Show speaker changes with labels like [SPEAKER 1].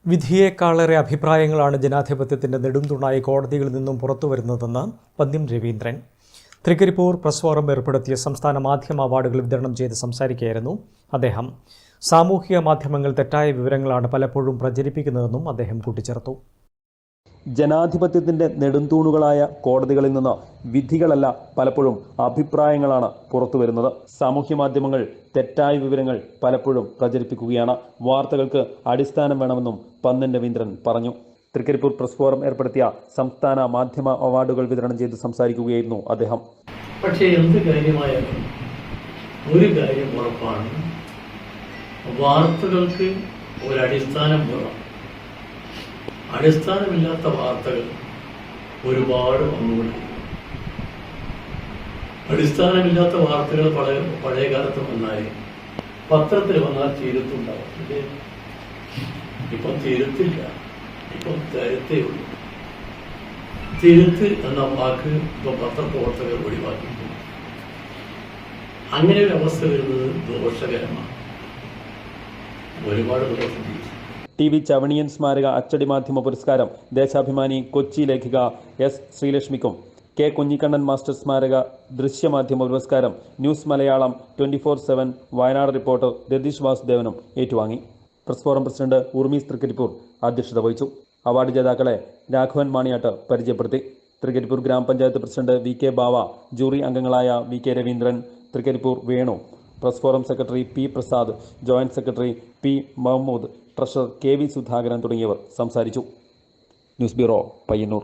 [SPEAKER 1] വിധിയേക്കാളേറെ അഭിപ്രായങ്ങളാണ് ജനാധിപത്യത്തിന്റെ നെടുംതുണായി കോടതികളിൽ നിന്നും പുറത്തുവരുന്നതെന്ന് പന്ന്യം രവീന്ദ്രൻ. തൃക്കരിപ്പൂർ പ്രസ് ഫോറം ഏർപ്പെടുത്തിയ സംസ്ഥാന മാധ്യമ അവാർഡുകൾ വിതരണം ചെയ്ത് സംസാരിക്കുകയായിരുന്നു അദ്ദേഹം. സാമൂഹിക മാധ്യമങ്ങൾ തെറ്റായ വിവരങ്ങളാണ് പലപ്പോഴും പ്രചരിപ്പിക്കുന്നതെന്നും അദ്ദേഹം കൂട്ടിച്ചേർത്തു.
[SPEAKER 2] ജനാധിപത്യത്തിന്റെ നെടുംതൂണുകളായ കോടതികളിൽ നിന്ന് വിധികളല്ല, പലപ്പോഴും അഭിപ്രായങ്ങളാണ് പുറത്തുവരുന്നത്. സാമൂഹ്യ മാധ്യമങ്ങൾ തെറ്റായ വിവരങ്ങൾ പലപ്പോഴും പ്രചരിപ്പിക്കുകയാണ്. വാർത്തകൾക്ക് അടിസ്ഥാനം വേണമെന്നും പന്ന്യം രവീന്ദ്രൻ പറഞ്ഞു. തൃക്കരിപ്പൂർ പ്രസ് ഫോറം ഏർപ്പെടുത്തിയ സംസ്ഥാന മാധ്യമ അവാർഡുകൾ വിതരണം ചെയ്ത് സംസാരിക്കുകയായിരുന്നു അദ്ദേഹം.
[SPEAKER 3] പക്ഷേ എന്ത് കാര്യമായാലും ഒരു കാര്യം ഉറപ്പാണ്, വാർത്തകൾക്ക് ഒരടിസ്ഥാനം വേണം. അടിസ്ഥാനമില്ലാത്ത വാർത്തകൾ ഒരുപാട് വന്നുകൊണ്ടിരിക്കുന്നു. അടിസ്ഥാനമില്ലാത്ത വാർത്തകൾ പഴയ കാലത്ത് വന്നാൽ പത്രത്തിൽ വന്നാൽ തീരത്തുണ്ടാവും. ഇപ്പം തീരത്തില്ല, ഇപ്പം തരത്തേ ഉള്ളൂ. തിരുത്ത് എന്ന വാക്ക് ഇപ്പം പത്രപ്രവർത്തകർ ഒഴിവാക്കിയിട്ടുണ്ട്. അങ്ങനെ ഒരു അവസ്ഥ വരുന്നത് ദോഷകരമാണ്. ഒരുപാട് ദോഷം.
[SPEAKER 2] ടി.വി. ചവണിയൻ സ്മാരക അച്ചടി മാധ്യമ പുരസ്കാരം ദേശാഭിമാനി കൊച്ചി ലേഖിക എസ്. ശ്രീലക്ഷ്മിക്കും, കെ. കുഞ്ഞിക്കണ്ണൻ മാസ്റ്റർ സ്മാരക ദൃശ്യമാധ്യമ പുരസ്കാരം ന്യൂസ് മലയാളം 24/7 വയനാട് റിപ്പോർട്ടർ രതീഷ് വാസുദേവനും ഏറ്റുവാങ്ങി. Press forum president Urmees Trikaripur അധ്യക്ഷത വഹിച്ചു. അവാർഡ് ജേതാക്കളെ രാഘവൻ മാണിയാട്ട് പരിചയപ്പെടുത്തി. തൃക്കരിപ്പൂർ ഗ്രാമപഞ്ചായത്ത് president V. K. Bava, jury അംഗങ്ങളായ V. K. Raveendran, Trikaripur Venu, press forum secretary P. Prasad, joint secretary P. Mahmood, treasurer K. V. Sudhakaran തുടങ്ങിയവർ സംസാരിച്ചു. News bureau, Payyanur.